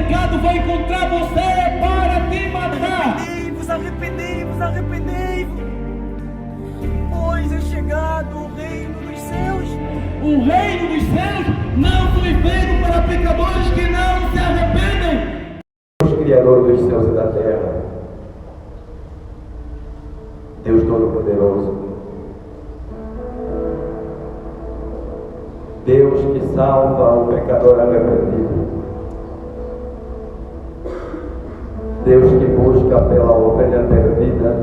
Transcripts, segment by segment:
pecado vai encontrar você para te matar. Arrependei-vos, arrependei-vos, arrependei-vos, pois é chegado o reino dos céus. O reino dos céus não foi feito para pecadores que não se arrependem. Deus Criador dos céus e da terra, Deus Todo-Poderoso, Deus que salva o pecador arrependido, Deus que busca pela ovelha perdida,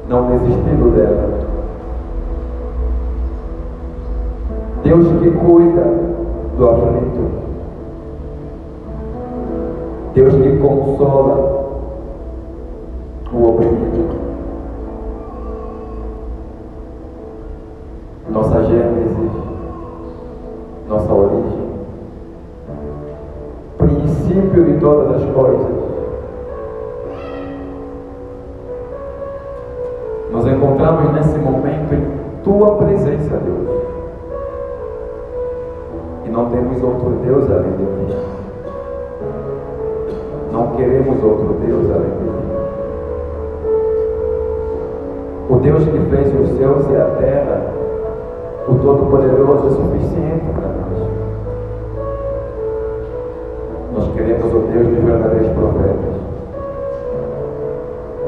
não desistindo dela, Deus que cuida do aflito, Deus que consola o oprimido. Nossa gênese, nossa origem, princípio de todas as coisas. Nos encontramos nesse momento em Tua presença, Deus. E não temos outro Deus além de Ti. Não queremos outro Deus além de Ti. O Deus que fez os céus e a terra, o Todo-Poderoso, é suficiente para nós. Nós queremos o Deus dos verdadeiros profetas,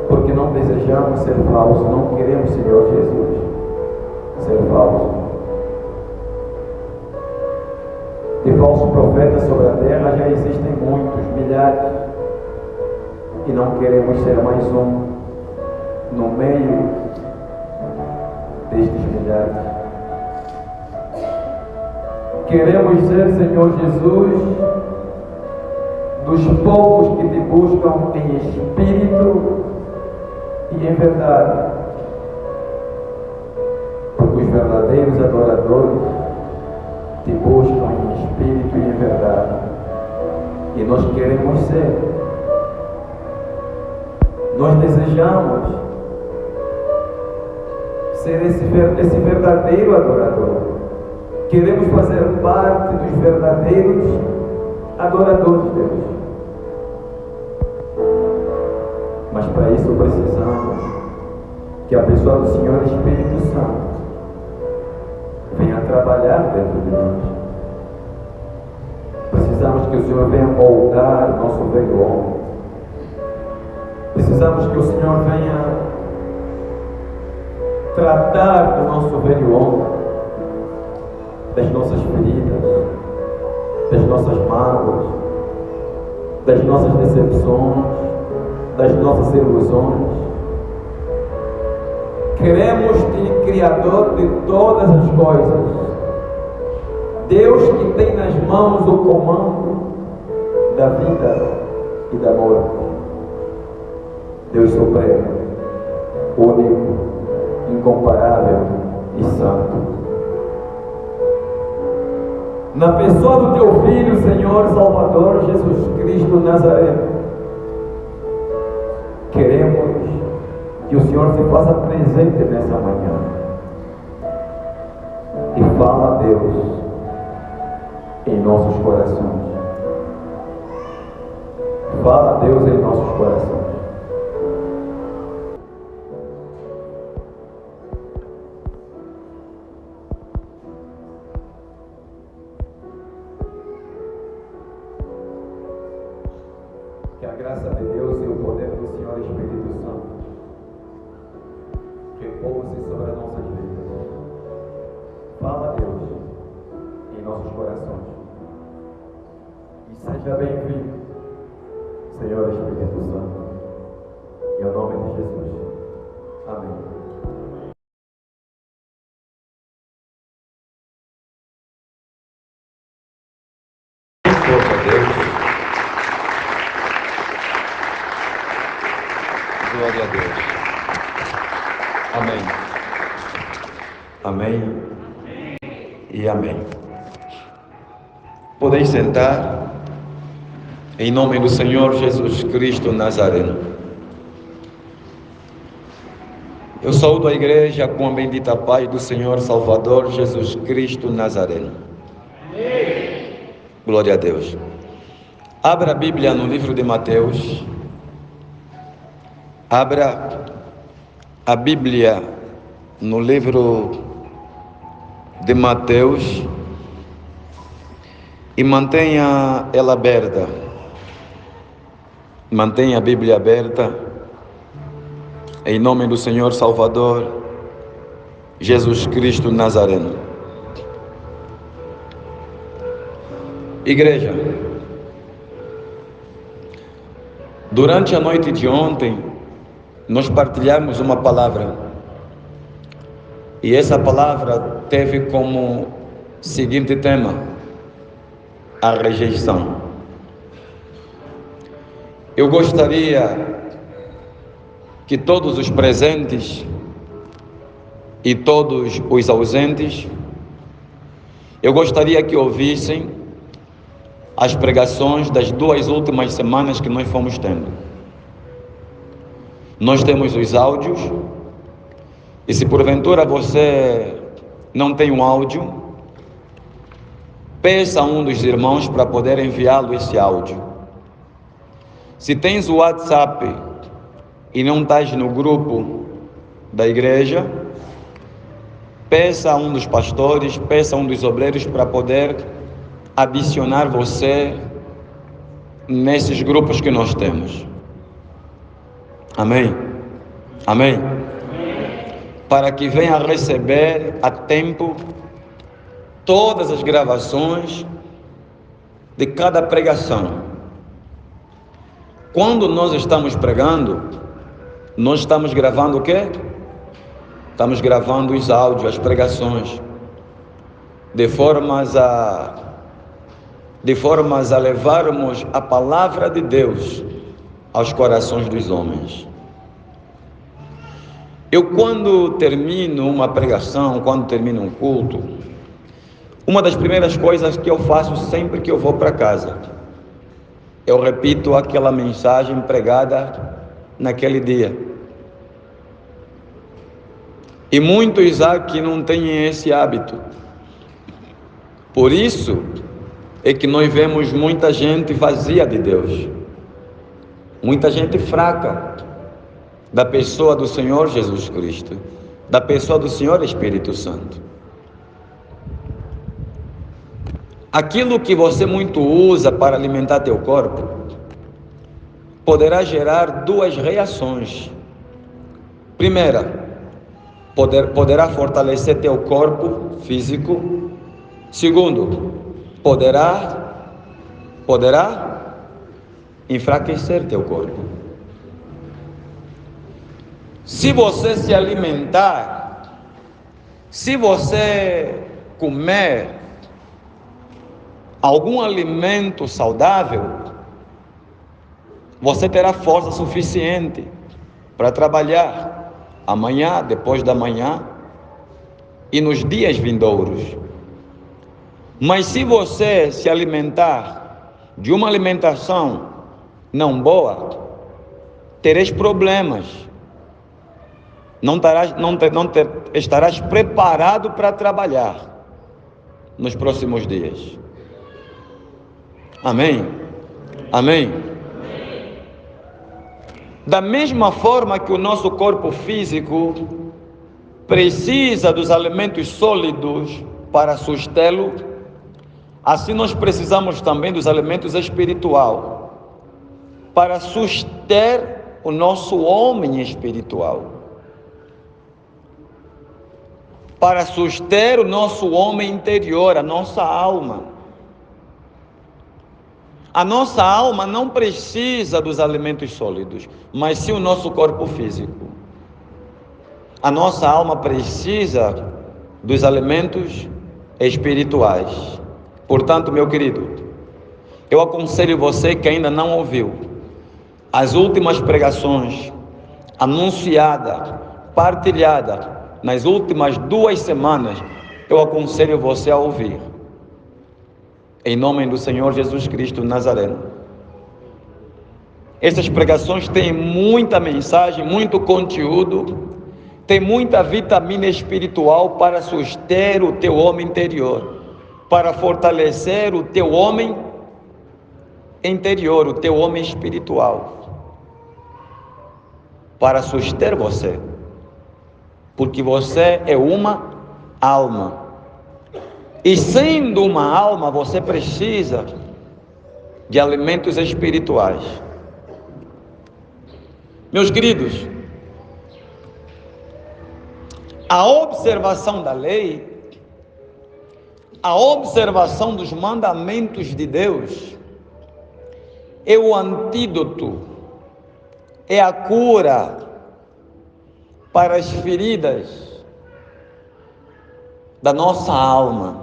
porque não desejamos ser falsos, não queremos, Senhor Jesus, ser falsos. De falsos profetas sobre a terra já existem muitos, milhares, e não queremos ser mais um no meio destes milhares. Queremos ser, Senhor Jesus, dos povos que Te buscam em espírito e em verdade, porque os verdadeiros adoradores Te buscam em espírito e em verdade, e nós queremos ser. Nós desejamos ser esse verdadeiro adorador. Queremos fazer parte dos verdadeiros adoradores de Deus. Mas para isso precisamos que a pessoa do Senhor Espírito Santo venha trabalhar dentro de nós. Precisamos que o Senhor venha moldar o nosso velho homem. Precisamos que o Senhor venha tratar do nosso velho homem, das nossas feridas, das nossas mágoas, das nossas decepções, das nossas ilusões. Queremos Te, Criador de todas as coisas, Deus que tem nas mãos o comando da vida e da morte, Deus supremo, único, incomparável e santo. Na pessoa do Teu Filho, Senhor Salvador Jesus Cristo Nazareno, queremos que o Senhor se faça presente nessa manhã e fala, Deus, em nossos corações. Fala, Deus, em nossos corações. Que a graça de Deus e o poder do Senhor Espírito Santo repouse sobre as nossas vidas. Fala, Deus, em nossos corações. E seja bem-vindo, Senhor Espírito Santo, em nome de Jesus. Amém. Glória a Deus. Amém. Amém e amém. Podeis sentar, em nome do Senhor Jesus Cristo Nazareno. Eu saúdo a igreja com a bendita paz do Senhor Salvador Jesus Cristo Nazareno. Glória a Deus. Abra a Bíblia no livro de Mateus. Abra a Bíblia no livro de Mateus e mantenha ela aberta. Mantenha a Bíblia aberta, em nome do Senhor Salvador, Jesus Cristo Nazareno. Igreja, durante a noite de ontem, nós partilhamos uma palavra, e essa palavra teve como seguinte tema: a rejeição. Eu gostaria que todos os presentes e todos os ausentes, eu gostaria que ouvissem as pregações das 2 últimas semanas que nós fomos tendo. Nós temos os áudios, e se porventura você não tem um áudio, peça a um dos irmãos para poder enviá-lo esse áudio. Se tens o WhatsApp e não estás no grupo da igreja, peça a um dos pastores, peça a um dos obreiros para poder adicionar você nesses grupos que nós temos. Amém? Amém? Para que venha receber a tempo todas as gravações de cada pregação. Quando nós estamos pregando, nós estamos gravando o quê? Estamos gravando os áudios, as pregações, de formas a levarmos a palavra de Deus aos corações dos homens. Eu, quando termino uma pregação, quando termino um culto, uma das primeiras coisas que eu faço sempre que eu vou para casa, eu repito aquela mensagem pregada naquele dia. E muitos há que não têm esse hábito. Por isso é que nós vemos muita gente vazia de Deus, muita gente fraca da pessoa do Senhor Jesus Cristo, da pessoa do Senhor Espírito Santo. Aquilo que você muito usa para alimentar teu corpo poderá gerar 2 reações. Primeira, poderá fortalecer teu corpo físico. Segundo, poderá enfraquecer teu corpo. Se você se alimentar, se você comer algum alimento saudável, você terá força suficiente para trabalhar amanhã, depois da manhã e nos dias vindouros. Mas se você se alimentar de uma alimentação não boa, tereis problemas. Não estarás preparado para trabalhar nos próximos dias. Amém? Amém? Da mesma forma que o nosso corpo físico precisa dos alimentos sólidos para sustê-lo, assim nós precisamos também dos alimentos espirituais para suster o nosso homem espiritual, para suster o nosso homem interior, a nossa alma. A nossa alma não precisa dos alimentos sólidos, mas sim o nosso corpo físico. A nossa alma precisa dos alimentos espirituais. Portanto, meu querido, eu aconselho você que ainda não ouviu as últimas pregações anunciadas, partilhadas nas últimas 2 semanas, eu aconselho você a ouvir. Em nome do Senhor Jesus Cristo Nazareno. Essas pregações têm muita mensagem, muito conteúdo, tem muita vitamina espiritual para suster o teu homem interior, para fortalecer o teu homem interior, o teu homem espiritual, para suster você, porque você é uma alma, e sendo uma alma, você precisa de alimentos espirituais. Meus queridos, a observação da lei, a observação dos mandamentos de Deus, é o antídoto, é a cura para as feridas da nossa alma.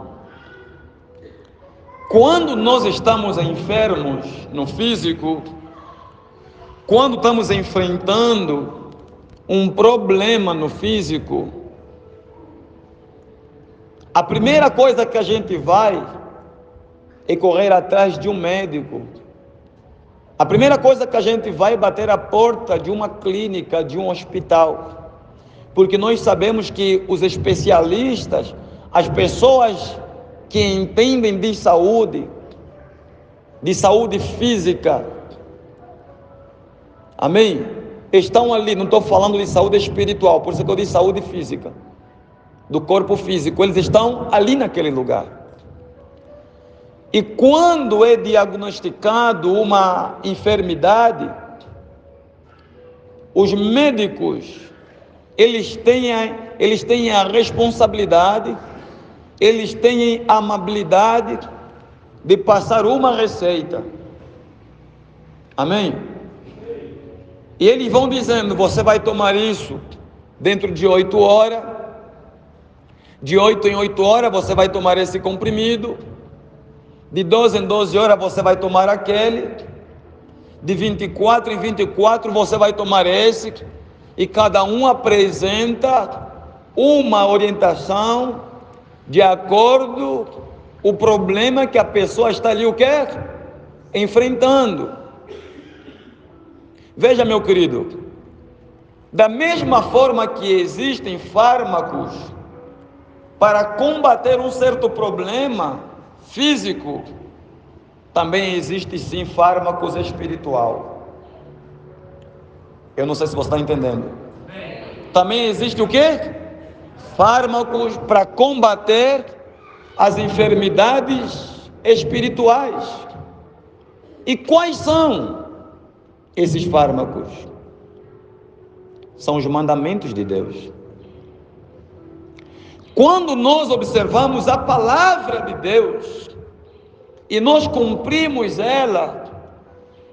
Quando nós estamos enfermos no físico, quando estamos enfrentando um problema no físico, a primeira coisa que a gente vai é correr atrás de um médico. A primeira coisa que a gente vai é bater a porta de uma clínica, de um hospital, porque nós sabemos que os especialistas, as pessoas que entendem de saúde física, amém? Estão ali, não estou falando de saúde espiritual, por isso que eu disse saúde física, do corpo físico, eles estão ali naquele lugar. E quando é diagnosticado uma enfermidade, os médicos, eles têm a responsabilidade, eles têm a amabilidade de passar uma receita. Amém? E eles vão dizendo, você vai tomar isso dentro de 8 horas, de 8 em 8 horas você vai tomar esse comprimido, de 12 em 12 horas você vai tomar aquele, de 24 em 24 você vai tomar esse, e cada um apresenta uma orientação de acordo com o problema que a pessoa está ali, o quê? Enfrentando. Veja, meu querido, da mesma forma que existem fármacos para combater um certo problema físico, também existe sim fármacos espiritual. Eu não sei se você está entendendo. Também existe o quê? Fármacos para combater as enfermidades espirituais. E quais são esses fármacos? São os mandamentos de Deus. Quando nós observamos a palavra de Deus e nós cumprimos ela,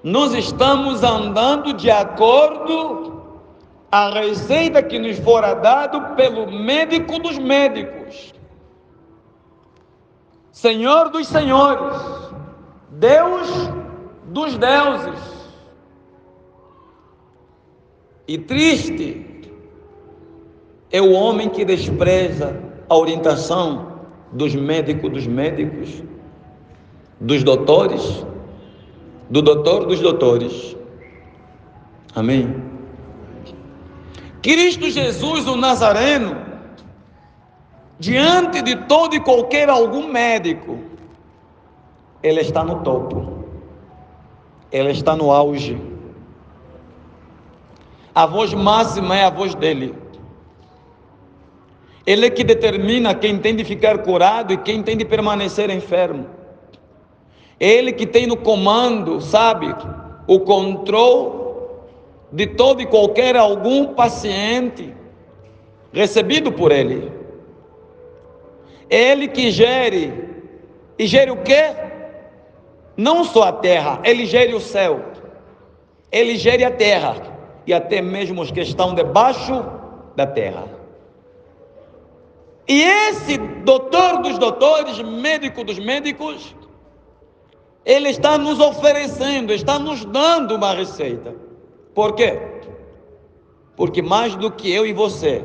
nós estamos andando de acordo com a receita que nos fora dado pelo médico dos médicos, Senhor dos senhores, Deus dos deuses. E triste é o homem que despreza a orientação dos médicos, dos doutores, do doutor dos doutores. Amém? Cristo Jesus, o Nazareno, diante de todo e qualquer algum médico, ele está no topo, ele está no auge. A voz máxima é a voz dele. Ele é que determina quem tem de ficar curado e quem tem de permanecer enfermo. Ele que tem no comando, sabe, o controle de todo e qualquer algum paciente recebido por ele. Ele que gere, e gere o quê? Não só a terra, ele gere o céu, ele gere a terra e até mesmo os que estão debaixo da terra. E esse doutor dos doutores, médico dos médicos, ele está nos oferecendo, está nos dando uma receita. Por quê? Porque mais do que eu e você,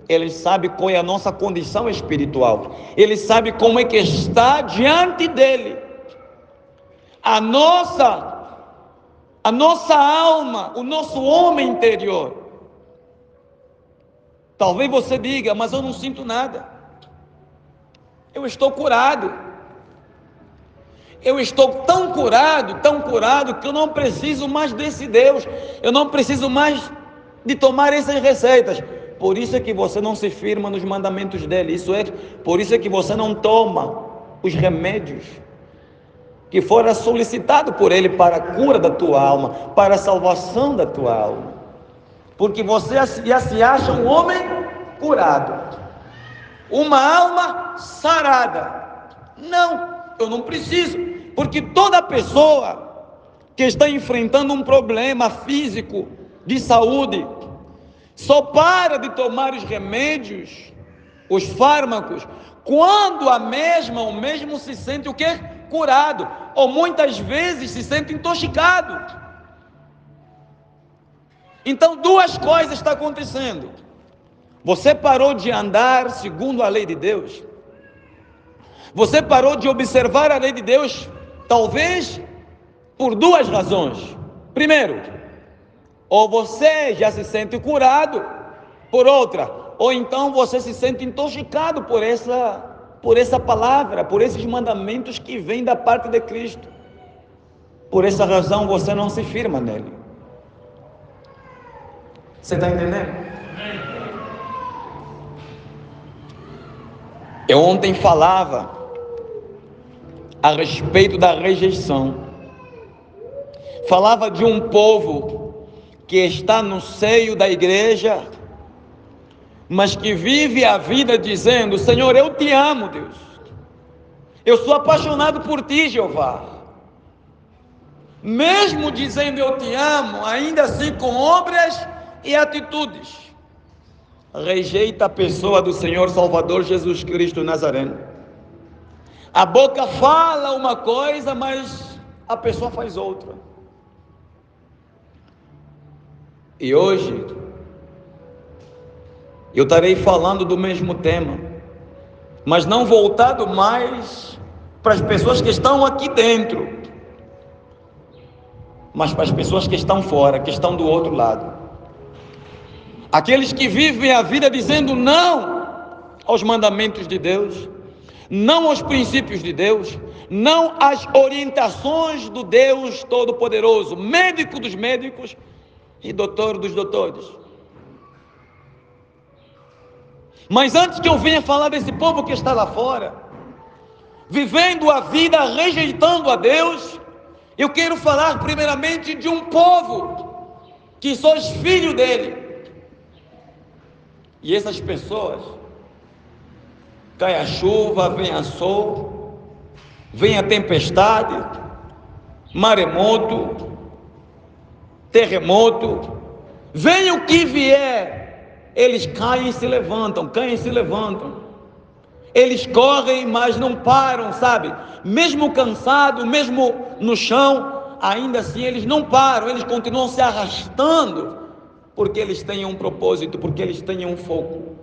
ele sabe qual é a nossa condição espiritual, ele sabe como é que está diante dele a nossa alma, o nosso homem interior. Talvez você diga, mas eu não sinto nada, eu estou curado. eu estou tão curado, que eu não preciso mais desse Deus, eu não preciso mais de tomar essas receitas. Por isso é que você não se firma nos mandamentos dele, por isso é que você não toma os remédios que fora solicitado por ele para a cura da tua alma, para a salvação da tua alma, porque você já se acha um homem curado, uma alma sarada. Não, eu não preciso, porque toda pessoa que está enfrentando um problema físico de saúde só para de tomar os remédios, os fármacos, quando o mesmo se sente o quê? Curado, ou muitas vezes se sente intoxicado. Então duas coisas estão acontecendo: você parou de andar segundo a lei de Deus, você parou de observar a lei de Deus, talvez por duas razões. Primeiro, ou você já se sente curado, por outra, ou então você se sente intoxicado por essa palavra, por esses mandamentos que vêm da parte de Cristo. Por essa razão você não se firma nele. Você está entendendo? Eu ontem falava a respeito da rejeição. Falava de um povo que está no seio da igreja, mas que vive a vida dizendo: Senhor, eu te amo, Deus, eu sou apaixonado por ti, Jeová. Mesmo dizendo eu te amo, ainda assim com obras e atitudes rejeita a pessoa do Senhor Salvador Jesus Cristo Nazareno. A boca fala uma coisa, mas a pessoa faz outra. E hoje eu estarei falando do mesmo tema, mas não voltado mais para as pessoas que estão aqui dentro, mas para as pessoas que estão fora, que estão do outro lado. Aqueles que vivem a vida dizendo não aos mandamentos de Deus, não aos princípios de Deus, não às orientações do Deus Todo-Poderoso, médico dos médicos e doutor dos doutores. Mas antes que eu venha falar desse povo que está lá fora, vivendo a vida rejeitando a Deus, eu quero falar primeiramente de um povo que sois filho dele. E essas pessoas, cai a chuva, vem a sol, vem a tempestade, maremoto, terremoto, venha o que vier, eles caem e se levantam, eles correm, mas não param, sabe? Mesmo cansado, mesmo no chão, ainda assim eles não param, eles continuam se arrastando, porque eles têm um propósito, porque eles têm um foco,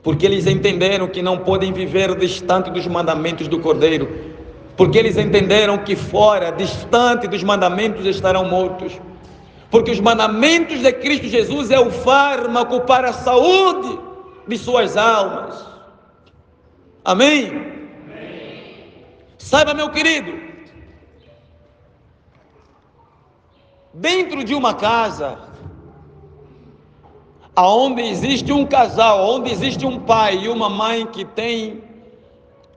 porque eles entenderam que não podem viver distante dos mandamentos do Cordeiro, porque eles entenderam que fora, distante dos mandamentos, estarão mortos, porque os mandamentos de Cristo Jesus é o fármaco para a saúde de suas almas. Amém? Amém. Saiba, meu querido, dentro de uma casa, aonde existe um casal, onde existe um pai e uma mãe que tem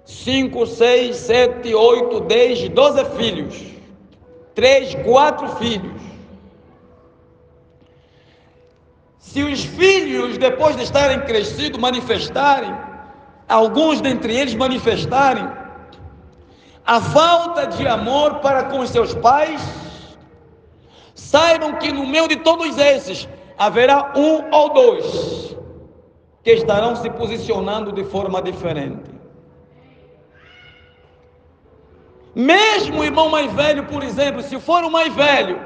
5, 6, 7, 8, 10, 12 filhos, 3, 4 filhos. Se os filhos, depois de estarem crescidos, manifestarem, alguns dentre eles manifestarem a falta de amor para com os seus pais, saibam que no meio de todos esses haverá um ou dois que estarão se posicionando de forma diferente. Mesmo o irmão mais velho, por exemplo, se for o mais velho,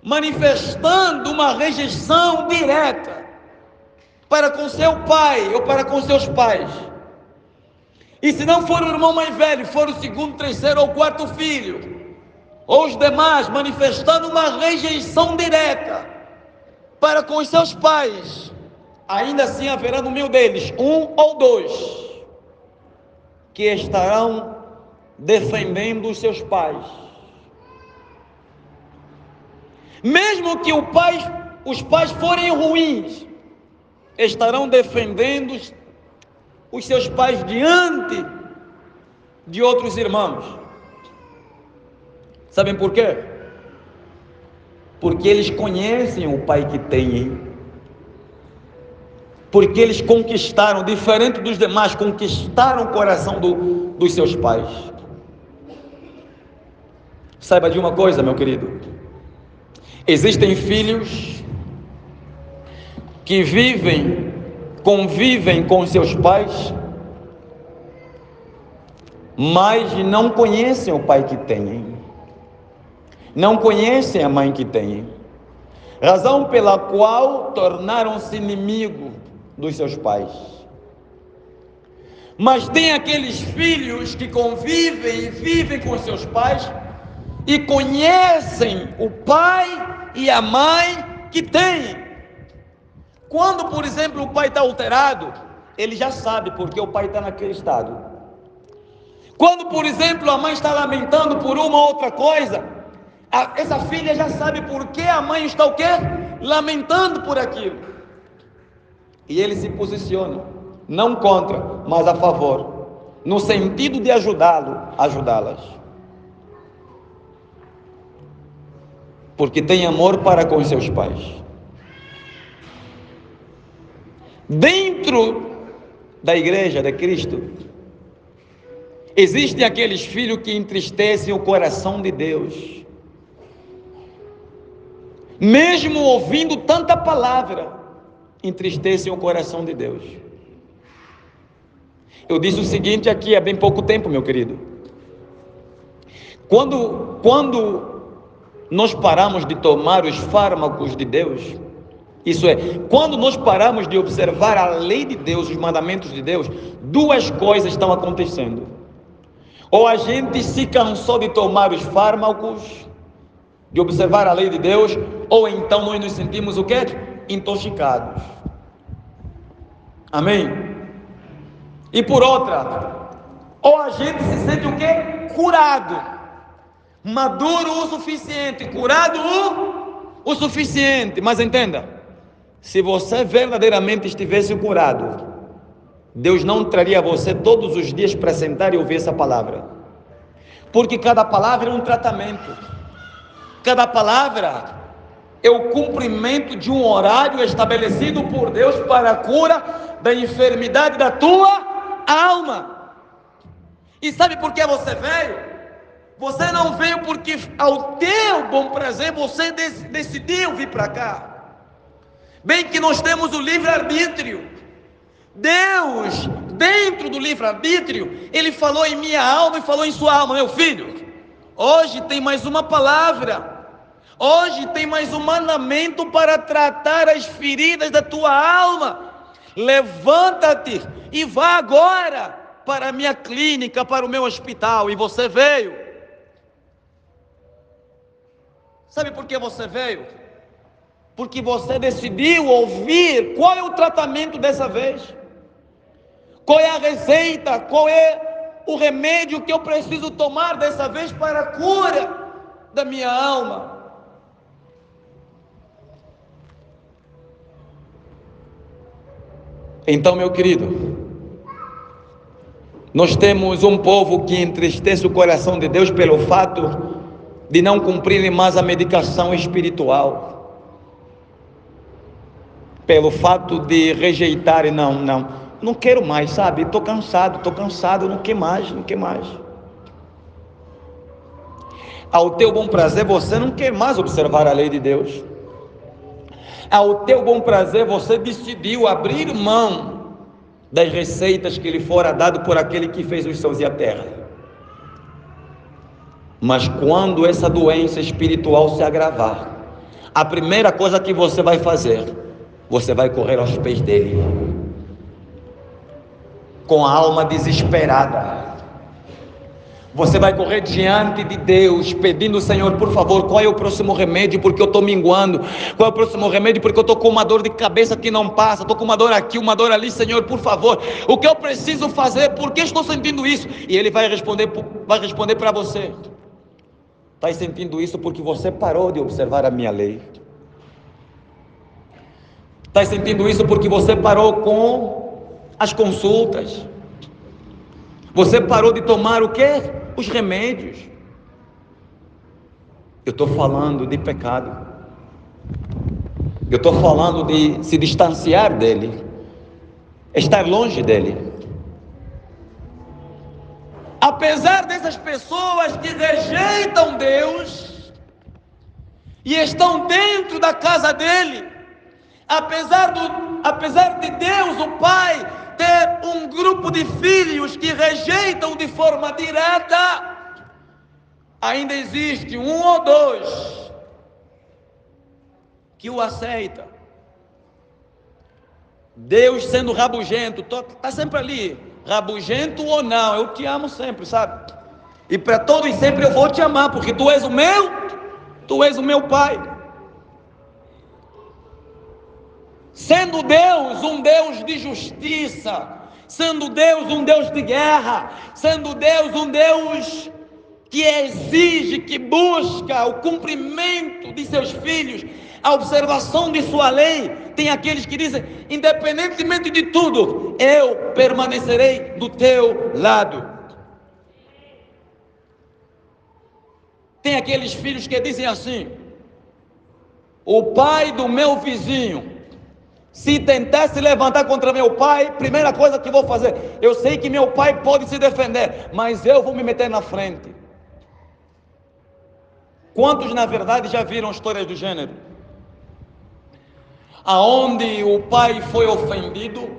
manifestando uma rejeição direta para com seu pai ou para com seus pais, e se não for o irmão mais velho, for o segundo, terceiro ou quarto filho, ou os demais, manifestando uma rejeição direta para com os seus pais, ainda assim haverá no meio deles um ou dois que estarão defendendo os seus pais. Mesmo que os pais forem ruins, estarão defendendo os seus pais diante de outros irmãos. Sabem por quê? Porque eles conhecem o pai que têm. Porque eles conquistaram, diferente dos demais, conquistaram o coração dos seus pais. Saiba de uma coisa, meu querido: existem filhos que convivem com seus pais, mas não conhecem o pai que têm, não conhecem a mãe que têm, razão pela qual tornaram-se inimigos dos seus pais. Mas tem aqueles filhos que convivem e vivem com seus pais e conhecem o pai e a mãe que têm. Quando, por exemplo, o pai está alterado, ele já sabe porque o pai está naquele estado. Quando, por exemplo, a mãe está lamentando por uma ou outra coisa, essa filha já sabe por que a mãe está o quê? Lamentando por aquilo. E ele se posiciona, não contra, mas a favor, no sentido de ajudá-las. Porque tem amor para com seus pais. Dentro da igreja de Cristo, existem aqueles filhos que entristecem o coração de Deus. Mesmo ouvindo tanta palavra, entristecem o coração de Deus. Eu disse o seguinte aqui há bem pouco tempo, meu querido. Quando nós paramos de tomar os fármacos de Deus, isso é, quando nós paramos de observar a lei de Deus, os mandamentos de Deus, duas coisas estão acontecendo. Ou a gente se cansou de tomar os fármacos, de observar a lei de Deus, ou então nós nos sentimos o quê? Intoxicados. Amém? E por outra, ou a gente se sente o quê? Curado, maduro o suficiente, curado o suficiente. Mas entenda, se você verdadeiramente estivesse curado, Deus não traria você todos os dias para sentar e ouvir essa palavra, porque cada palavra é um tratamento, cada palavra é o cumprimento de um horário estabelecido por Deus para a cura da enfermidade da tua alma. E sabe por que você veio? Você não veio porque ao teu bom prazer você decidiu vir para cá. Bem que nós temos o livre-arbítrio. Deus, dentro do livre-arbítrio, Ele falou em minha alma e falou em sua alma: meu filho, hoje tem mais uma palavra, hoje tem mais um mandamento para tratar as feridas da tua alma. Levanta-te e vá agora para a minha clínica, para o meu hospital. E você veio. Sabe por que você veio? Porque você decidiu ouvir qual é o tratamento dessa vez, qual é a receita, qual é o remédio que eu preciso tomar dessa vez para a cura da minha alma. Então, meu querido, nós temos um povo que entristece o coração de Deus pelo fato de não cumprirem mais a medicação espiritual, pelo fato de rejeitarem, não quero mais, sabe, estou cansado, não quero mais. Ao teu bom prazer você não quer mais observar a lei de Deus, ao teu bom prazer você decidiu abrir mão das receitas que lhe fora dado por aquele que fez os céus e a terra. Mas quando essa doença espiritual se agravar, a primeira coisa que você vai fazer, você vai correr aos pés dele, com a alma desesperada, Você vai correr diante de Deus, pedindo: Senhor, por favor, qual é o próximo remédio? Porque eu estou minguando. Qual é o próximo remédio? Porque eu estou com uma dor de cabeça que não passa. Estou com uma dor aqui, uma dor ali. Senhor, por favor, o que eu preciso fazer? Por que estou sentindo isso? E Ele vai responder para você: está sentindo isso porque você parou de observar a minha lei. Está sentindo isso porque você parou com as consultas. Você parou de tomar o quê? Os remédios. Eu estou falando de pecado. Eu estou falando de se distanciar dele, estar longe dele. Apesar dessas pessoas que rejeitam Deus e estão dentro da casa dele, apesar de Deus, o Pai, ter um grupo de filhos que rejeitam de forma direta, ainda existe um ou dois que o aceita. Deus sendo rabugento, está sempre ali, rabugento ou não, eu te amo sempre, sabe? E para todos sempre eu vou te amar, porque tu és o meu Pai. Sendo Deus um Deus de justiça, sendo Deus um Deus de guerra, sendo Deus um Deus que exige, que busca o cumprimento de seus filhos, a observação de sua lei, tem aqueles que dizem: independentemente de tudo, eu permanecerei do teu lado. Tem aqueles filhos que dizem assim: o pai do meu vizinho, se tentar se levantar contra meu pai, primeira coisa que vou fazer, eu sei que meu pai pode se defender, mas eu vou me meter na frente. Quantos na verdade já viram histórias do gênero? Aonde o pai foi ofendido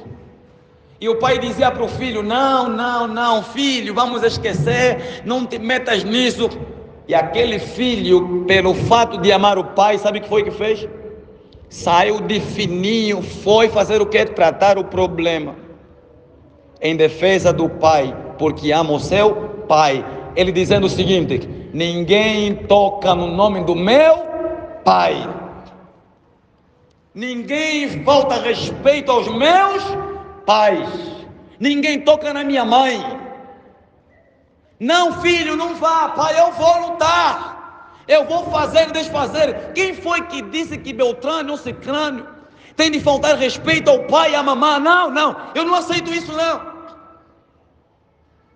e o pai dizia para o filho: não, filho, vamos esquecer, não te metas nisso. E aquele filho, pelo fato de amar o pai, sabe o que foi que fez? Saiu de fininho, foi fazer o que? Tratar o problema em defesa do pai, porque ama o seu pai. Ele dizendo o seguinte: ninguém toca no nome do meu pai, ninguém falta respeito aos meus pais, ninguém toca na minha mãe. Não, filho, não vá, pai, eu vou lutar, eu vou fazer e desfazer. Quem foi que disse que Beltrano ou Cicrânio tem de faltar respeito ao pai e à mamãe? Não, eu não aceito isso não.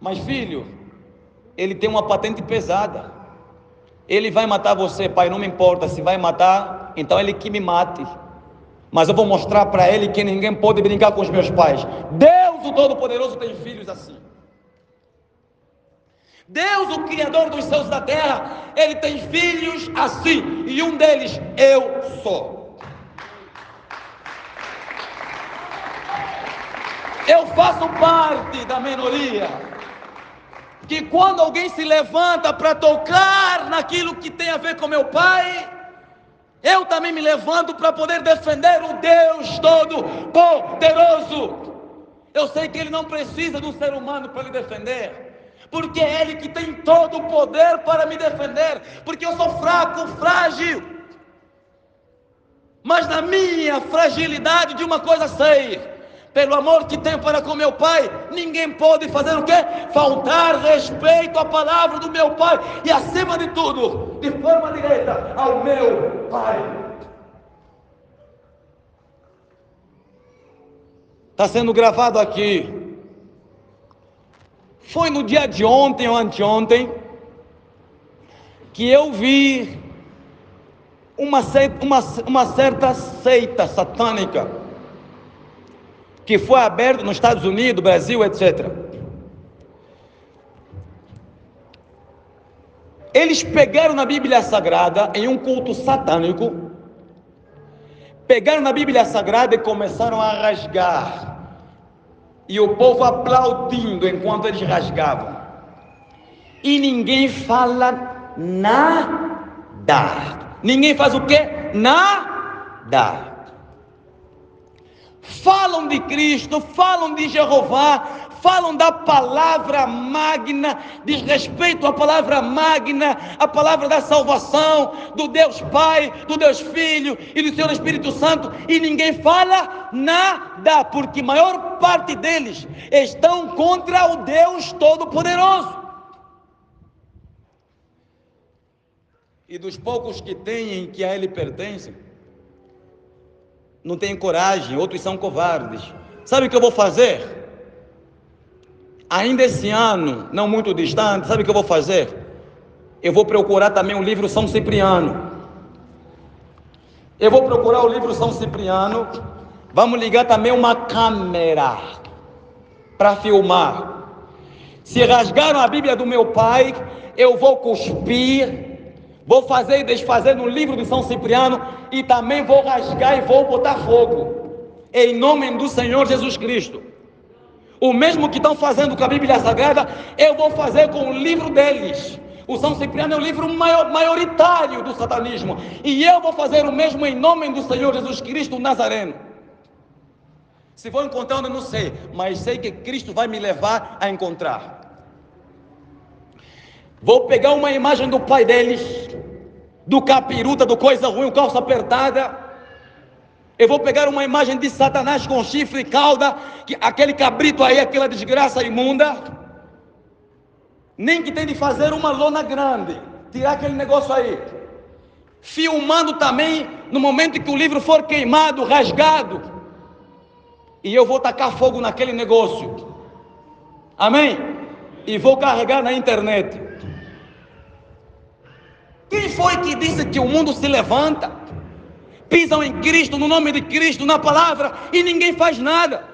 Mas filho, ele tem uma patente pesada. Ele vai matar você, pai, não me importa. Se vai matar, então ele que me mate, mas eu vou mostrar para ele que ninguém pode brincar com os meus pais. Deus, o Todo-Poderoso, tem filhos assim. Deus, o Criador dos céus e da terra, Ele tem filhos assim, e um deles eu sou. Eu faço parte da minoria que, quando alguém se levanta para tocar naquilo que tem a ver com meu pai, eu também me levanto para poder defender o Deus Todo-Poderoso. Eu sei que Ele não precisa do ser humano para lhe defender, porque é Ele que tem todo o poder para me defender, porque eu sou fraco, frágil. Mas na minha fragilidade, de uma coisa sei: pelo amor que tenho para com meu pai, ninguém pode fazer o quê? Faltar respeito à palavra do meu pai, e acima de tudo, de forma direta, ao meu pai. Está sendo gravado aqui. Foi no dia de ontem ou anteontem que eu vi uma certa seita satânica que foi aberta nos Estados Unidos, Brasil, etc. Eles pegaram na Bíblia Sagrada, em um culto satânico, pegaram na Bíblia Sagrada e começaram a rasgar. E o povo aplaudindo enquanto eles rasgavam. E ninguém fala nada. Ninguém faz o quê? Nada. Falam de Cristo, falam de Jeová, falam da palavra magna, diz respeito à palavra magna, a palavra da salvação, do Deus Pai, do Deus Filho e do Senhor Espírito Santo, e ninguém fala nada, porque a maior parte deles estão contra o Deus Todo-Poderoso. E dos poucos que têm, que a Ele pertencem, não têm coragem, outros são covardes. Sabe o que eu vou fazer? Ainda esse ano, não muito distante, sabe o que eu vou fazer? Eu vou procurar também o livro São Cipriano. Eu vou procurar o livro São Cipriano. Vamos ligar também uma câmera para filmar. Se rasgaram a Bíblia do meu pai, eu vou cuspir, vou fazer e desfazer no livro de São Cipriano, e também vou rasgar e vou botar fogo, em nome do Senhor Jesus Cristo. O mesmo que estão fazendo com a Bíblia Sagrada, eu vou fazer com o livro deles. O São Cipriano é o livro maioritário do satanismo, e eu vou fazer o mesmo em nome do Senhor Jesus Cristo Nazareno. Se vou encontrar onde, não sei, mas sei que Cristo vai me levar a encontrar. Vou pegar uma imagem do pai deles, do capiruta, do coisa ruim, calça apertada. Eu vou pegar uma imagem de Satanás com chifre e cauda, aquele cabrito aí, aquela desgraça imunda. Nem que tem de fazer uma lona grande, tirar aquele negócio aí. Filmando também no momento que o livro for queimado, rasgado. E eu vou tacar fogo naquele negócio. Amém? E vou carregar na internet. Quem foi que disse que o mundo se levanta? Pisam em Cristo, no nome de Cristo, na palavra, e ninguém faz nada.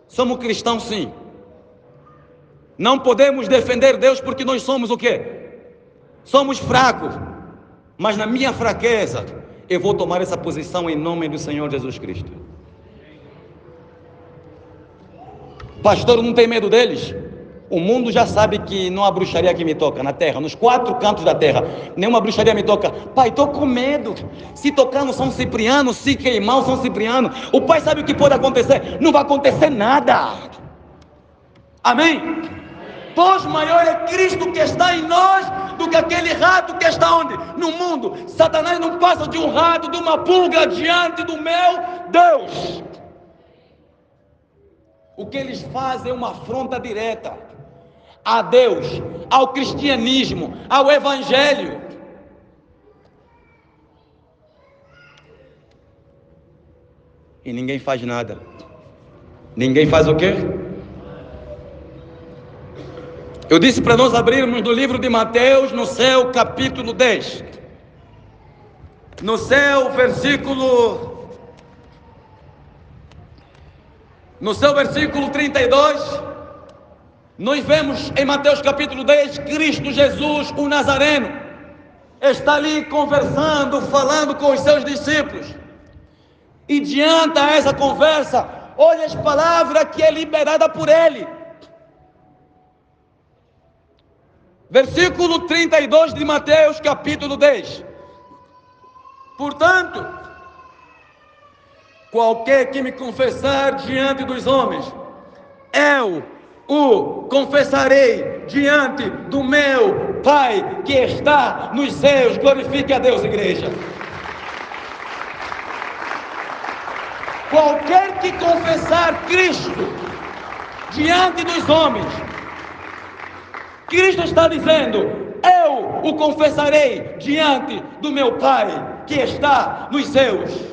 Somos cristãos, sim. Não podemos defender Deus porque nós somos o quê? Somos fracos. Mas na minha fraqueza, eu vou tomar essa posição em nome do Senhor Jesus Cristo. Pastor, não tem medo deles? O mundo já sabe que não há bruxaria que me toca na terra, nos 4 cantos da terra, nenhuma bruxaria me toca. Pai, estou com medo. Se tocar no São Cipriano, se queimar o São Cipriano, o pai sabe o que pode acontecer? Não vai acontecer nada. Amém? Pois maior é Cristo que está em nós do que aquele rato que está onde? No mundo. Satanás não passa de um rato, de uma pulga diante do meu Deus. O que eles fazem é uma afronta direta a Deus, ao cristianismo, ao evangelho. E ninguém faz nada. Ninguém faz o quê? Eu disse para nós abrirmos no livro de Mateus, no céu, capítulo 10. No céu, versículo 32, nós vemos em Mateus capítulo 10, Cristo Jesus, o Nazareno, está ali conversando, falando com os seus discípulos. E diante a essa conversa, olha as palavras que é liberada por ele. Versículo 32 de Mateus capítulo 10. Portanto, qualquer que me confessar diante dos homens, eu o confessarei diante do meu Pai que está nos céus. Glorifique a Deus, igreja. Qualquer que confessar Cristo diante dos homens, Cristo está dizendo, eu o confessarei diante do meu Pai que está nos céus.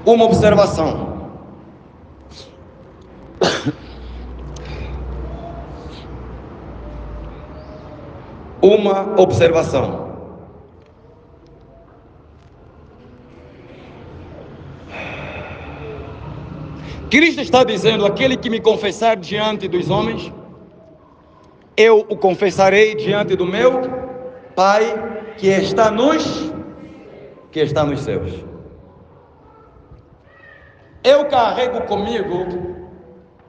Uma observação. Uma observação. Cristo está dizendo, aquele que me confessar diante dos homens, eu o confessarei diante do meu Pai que está nos céus. Eu carrego comigo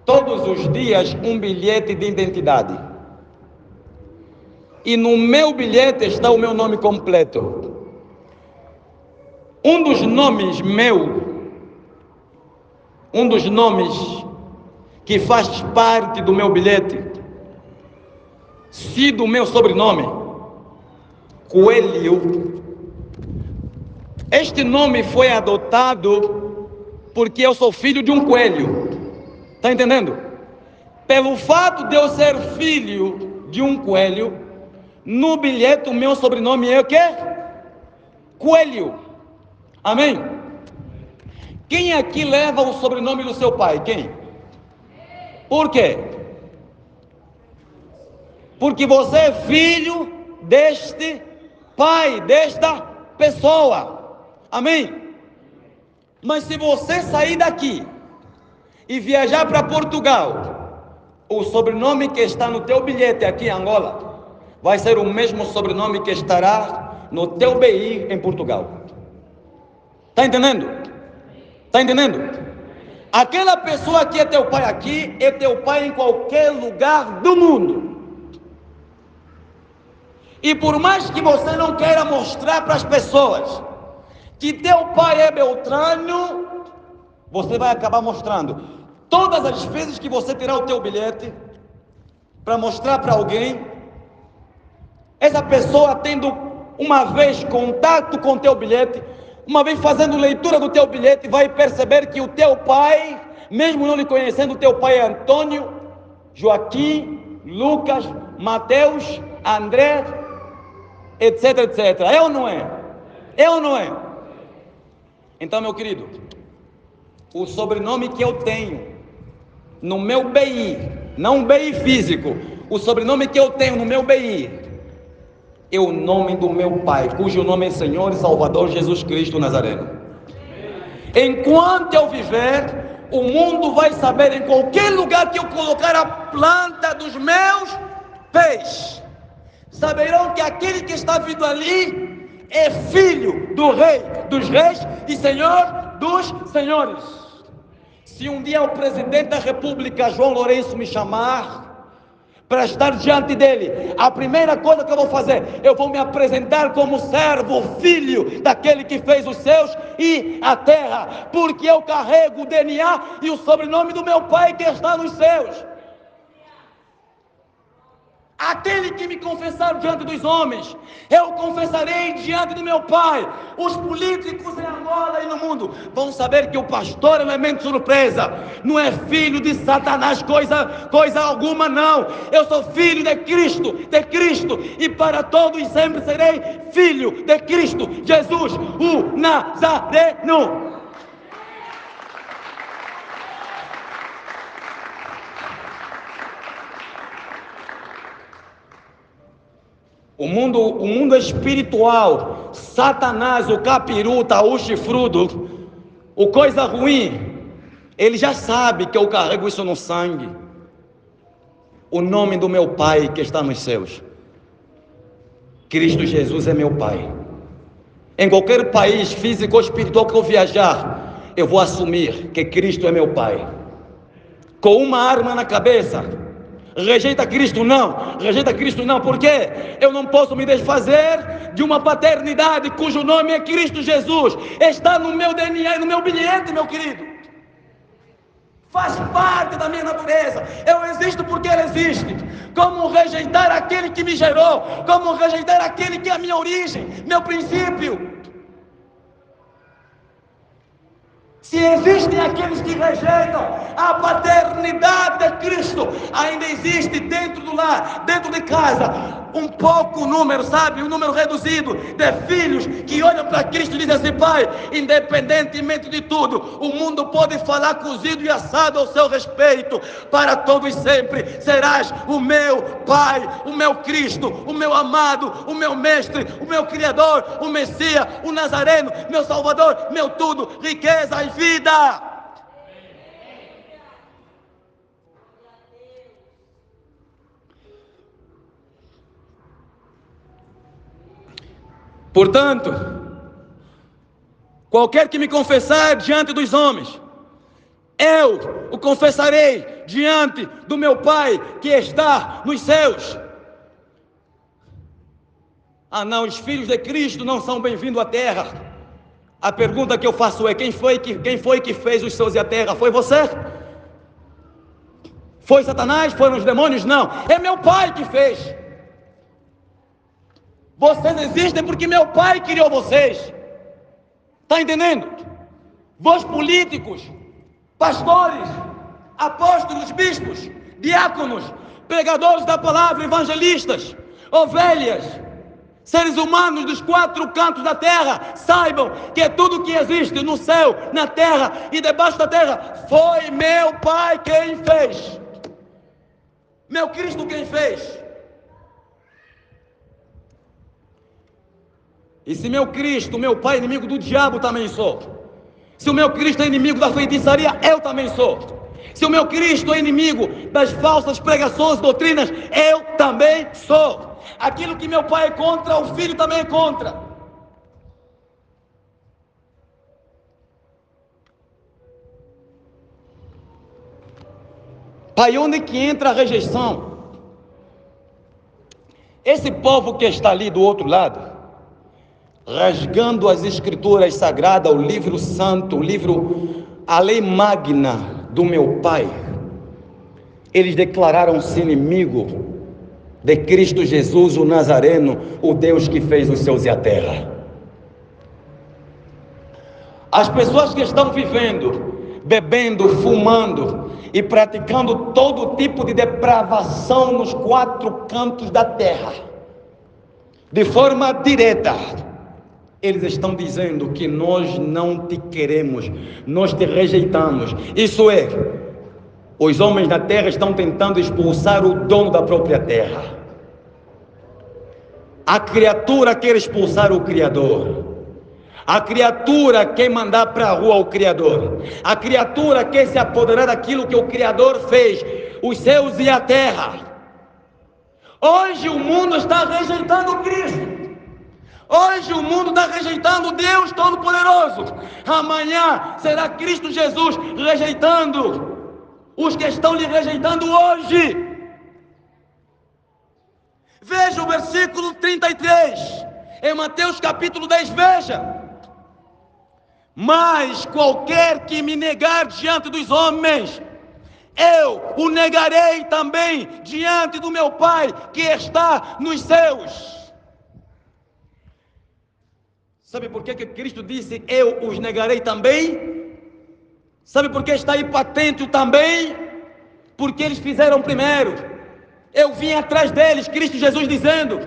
todos os dias um bilhete de identidade. e no meu bilhete está o meu nome completo. Um dos nomes que faz parte do meu bilhete, se do meu sobrenome, Coelho. Este nome foi adotado porque eu sou filho de um coelho. Está entendendo? Pelo fato de eu ser filho de um coelho, no bilhete o meu sobrenome é o quê? Coelho. Amém? Quem aqui leva o sobrenome do seu pai? Quem? Por quê? Porque você é filho deste pai, desta pessoa. Amém? Mas se você sair daqui e viajar para Portugal, o sobrenome que está no teu bilhete aqui em Angola vai ser o mesmo sobrenome que estará no teu BI em Portugal. Está entendendo? Está entendendo? Aquela pessoa que é teu pai aqui é teu pai em qualquer lugar do mundo. E por mais que você não queira mostrar para as pessoas que teu pai é Beltrano, você vai acabar mostrando. Todas as vezes que você tirar o teu bilhete para mostrar para alguém, essa pessoa tendo uma vez contato com o teu bilhete, uma vez fazendo leitura do teu bilhete, vai perceber que o teu pai, mesmo não lhe conhecendo, o teu pai é Antônio, Joaquim, Lucas, Mateus, André, etc, etc. É ou não é? É ou não é? Então, meu querido, o sobrenome que eu tenho no meu BI, não BI físico, o sobrenome que eu tenho no meu BI é o nome do meu pai, cujo nome é Senhor e Salvador Jesus Cristo Nazareno. Enquanto eu viver, o mundo vai saber, em qualquer lugar que eu colocar a planta dos meus pés, saberão que aquele que está vindo ali é filho do Rei dos Reis e Senhor dos Senhores. Se um dia o presidente da República, João Lourenço, me chamar para estar diante dele, a primeira coisa que eu vou fazer, eu vou me apresentar como servo, filho daquele que fez os céus e a terra, porque eu carrego o DNA e o sobrenome do meu pai que está nos céus. Aquele que me confessar diante dos homens, eu confessarei diante do meu pai. Os políticos em Angola e no mundo vão saber que o pastor Elemento Surpresa não é filho de Satanás, coisa alguma, não. Eu sou filho de Cristo, e para todos sempre serei filho de Cristo, Jesus, o Nazareno. O mundo espiritual, Satanás, o capiruta, o chifrudo, o coisa ruim, ele já sabe que eu carrego isso no sangue. O nome do meu Pai que está nos céus, Cristo Jesus é meu Pai. Em qualquer país físico ou espiritual que eu viajar, eu vou assumir que Cristo é meu Pai. Com uma arma na cabeça, rejeita Cristo não, porque eu não posso me desfazer de uma paternidade cujo nome é Cristo Jesus, está no meu DNA, no meu bilhete, meu querido, faz parte da minha natureza. Eu existo porque Ele existe. Como rejeitar aquele que me gerou? Como rejeitar aquele que é a minha origem, meu princípio? Se existem aqueles que rejeitam a paternidade de Cristo, ainda existe dentro do lar, dentro de casa, um pouco número, sabe? Um número reduzido de filhos que olham para Cristo e dizem assim: Pai, independentemente de tudo, o mundo pode falar cozido e assado ao seu respeito, para todos sempre serás o meu Pai, o meu Cristo, o meu amado, o meu Mestre, o meu Criador, o Messias, o Nazareno, meu Salvador, meu tudo, riqueza e vida. Portanto, qualquer que me confessar diante dos homens, eu o confessarei diante do meu Pai que está nos céus. Ah não, os filhos de Cristo não são bem-vindos à terra. A pergunta que eu faço é: quem foi que fez os céus e a terra? Foi você? Foi Satanás? Foram os demônios? Não, é meu Pai que fez. Vocês existem porque meu Pai criou vocês. Está entendendo? Vós políticos, pastores, apóstolos, bispos, diáconos, pregadores da palavra, evangelistas, ovelhas, seres humanos dos 4 cantos da terra, saibam que tudo que existe no céu, na terra e debaixo da terra foi meu Pai quem fez. Meu Cristo quem fez. E se meu Cristo, meu Pai, é inimigo do diabo, também sou. Se o meu Cristo é inimigo da feitiçaria, eu também sou. Se o meu Cristo é inimigo das falsas pregações, doutrinas, eu também sou. Aquilo que meu Pai é contra, o Filho também é contra. Pai, onde que entra a rejeição? Esse povo que está ali do outro lado, rasgando as escrituras sagradas, o livro santo, a lei magna do meu Pai, eles declararam-se inimigo de Cristo Jesus, o Nazareno, o Deus que fez os céus e a terra. As pessoas que estão vivendo, bebendo, fumando e praticando todo tipo de depravação nos 4 cantos da terra, de forma direta, eles estão dizendo que nós não te queremos, nós te rejeitamos. Isso é, os homens da terra estão tentando expulsar o dono da própria terra. A criatura quer expulsar o Criador. A criatura quer mandar para a rua o Criador. A criatura quer se apoderar daquilo que o Criador fez, os céus e a terra. Hoje o mundo está rejeitando Cristo. Hoje o mundo está rejeitando Deus Todo-Poderoso. Amanhã será Cristo Jesus rejeitando os que estão lhe rejeitando hoje. Veja o versículo 33, em Mateus capítulo 10, veja. Mas qualquer que me negar diante dos homens, eu o negarei também diante do meu Pai que está nos céus. Sabe por que Cristo disse, eu os negarei também? Sabe por que está aí patente o também? Porque eles fizeram primeiro. Eu vim atrás deles, Cristo Jesus dizendo,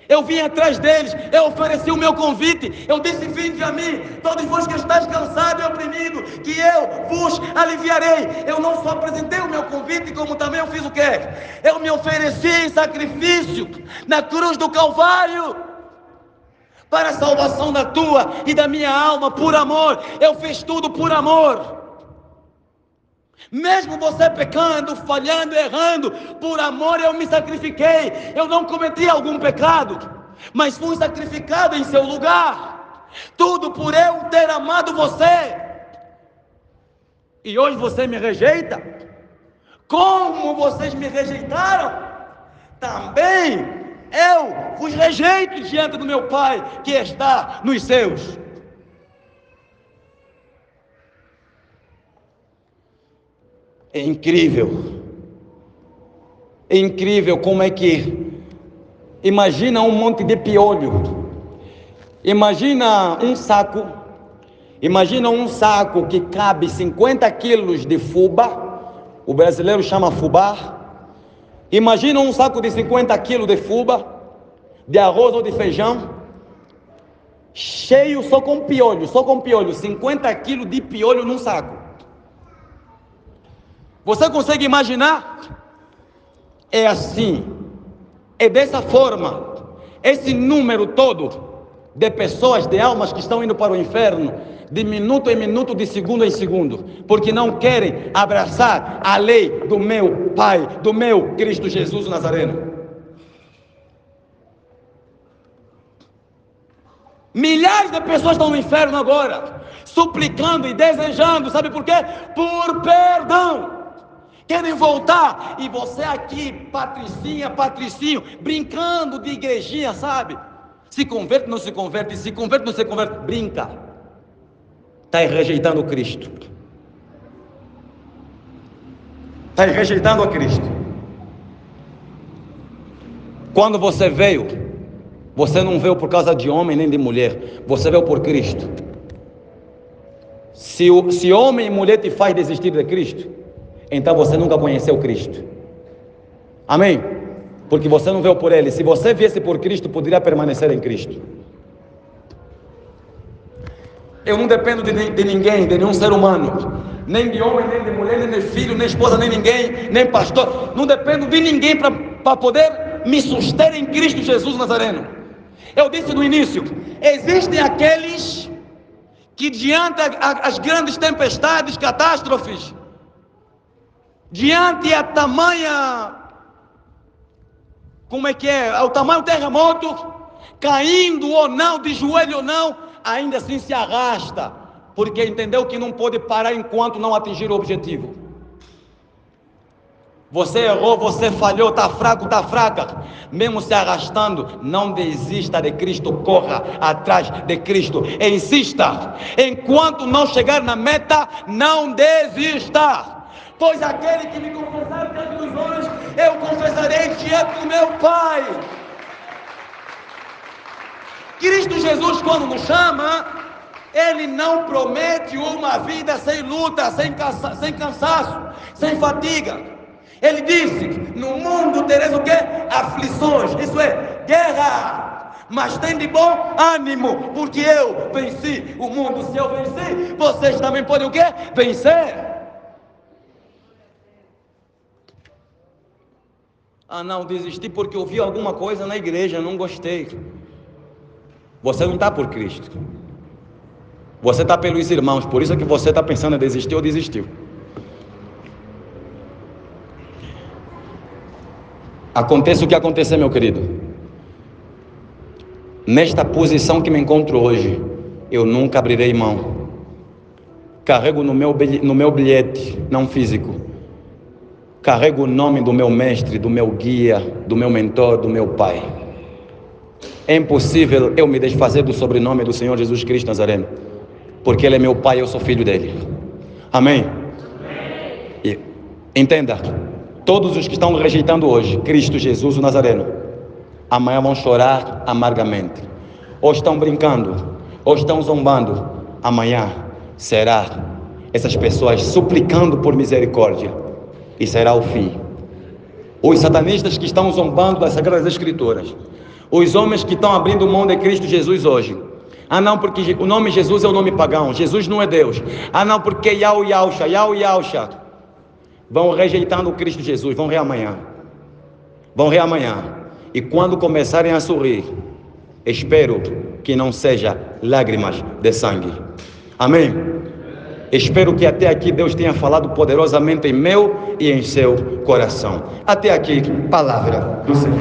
eu vim atrás deles, eu ofereci o meu convite, eu disse, vinde a mim, todos vós que estáis cansados e oprimidos, que eu vos aliviarei. Eu não só apresentei o meu convite, como também eu fiz o quê? Eu me ofereci em sacrifício, na cruz do Calvário, para a salvação da tua e da minha alma, por amor. Eu fiz tudo por amor. Mesmo você pecando, falhando, errando, por amor eu me sacrifiquei. Eu não cometi algum pecado, mas fui sacrificado em seu lugar. Tudo por eu ter amado você. E hoje você me rejeita? Como vocês me rejeitaram, também eu vos rejeito diante do meu Pai que está nos céus. É incrível como é que, imagina um monte de piolho, imagina um saco que cabe 50 quilos de fubá, o brasileiro chama fubá. Imagina um saco de 50 quilos de fubá, de arroz ou de feijão, cheio só com piolho, 50 quilos de piolho num saco. Você consegue imaginar? É assim, é dessa forma, esse número todo de pessoas, de almas que estão indo para o inferno, de minuto em minuto, de segundo em segundo, porque não querem abraçar a lei do meu Pai, do meu Cristo Jesus Nazareno. Milhares de pessoas estão no inferno agora, suplicando e desejando, sabe por quê? Por perdão. Querem voltar, e você aqui, patricinha, patricinho, brincando de igrejinha, sabe? Se converte, não se converte, se converte, não se converte, brinca. Está rejeitando Cristo. Está rejeitando a Cristo. Quando você veio, você não veio por causa de homem nem de mulher, você veio por Cristo. Se homem e mulher te faz desistir de Cristo, então você nunca conheceu Cristo. Amém? Porque você não veio por Ele. Se você viesse por Cristo, poderia permanecer em Cristo. Eu não dependo de ninguém, de nenhum ser humano, nem de homem, nem de mulher, nem de filho, nem esposa, nem ninguém, nem pastor. Não dependo de ninguém para poder me suster em Cristo Jesus Nazareno. Eu disse no início, existem aqueles que diante as grandes tempestades, catástrofes, diante a tamanha, ao tamanho terremoto, caindo ou não, de joelho ou não, ainda assim se arrasta, porque entendeu que não pode parar enquanto não atingir o objetivo. Você errou, você falhou, está fraco, está fraca, mesmo se arrastando, não desista de Cristo, corra atrás de Cristo, insista, enquanto não chegar na meta, não desista, pois aquele que me confessar diante dos homens, eu confessarei diante do meu Pai. Cristo Jesus, quando nos chama, Ele não promete uma vida sem luta, sem cansaço, sem fadiga. Ele disse, no mundo tereis o quê? Aflições, isso é, guerra. Mas tem de bom ânimo, porque eu venci o mundo. Se eu venci, vocês também podem o quê? Vencer. Ah não, desisti porque ouvi alguma coisa na igreja, não gostei. Você não está por Cristo. Você está pelos irmãos, por isso que você está pensando em desistir ou desistiu. Aconteça o que acontecer, meu querido, nesta posição que me encontro hoje, eu nunca abrirei mão. Carrego no meu bilhete, não físico, carrego o nome do meu mestre, do meu guia, do meu mentor, do meu pai. É impossível eu me desfazer do sobrenome do Senhor Jesus Cristo Nazareno, porque Ele é meu pai, eu sou filho dele. Amém? E entenda, todos os que estão rejeitando hoje Cristo Jesus o Nazareno, amanhã vão chorar amargamente. Ou estão brincando, ou estão zombando. Amanhã será essas pessoas suplicando por misericórdia, e será o fim. Os satanistas que estão zombando das Sagradas Escrituras, os homens que estão abrindo mão de Cristo Jesus hoje. Ah não, porque o nome Jesus é o nome pagão, Jesus não é Deus. Ah não, porque Yahusha, vão rejeitando o Cristo Jesus, vão reamanhã. E quando começarem a sorrir, espero que não seja lágrimas de sangue. Amém? Espero que até aqui Deus tenha falado poderosamente em meu e em seu coração. Até aqui, palavra do Senhor.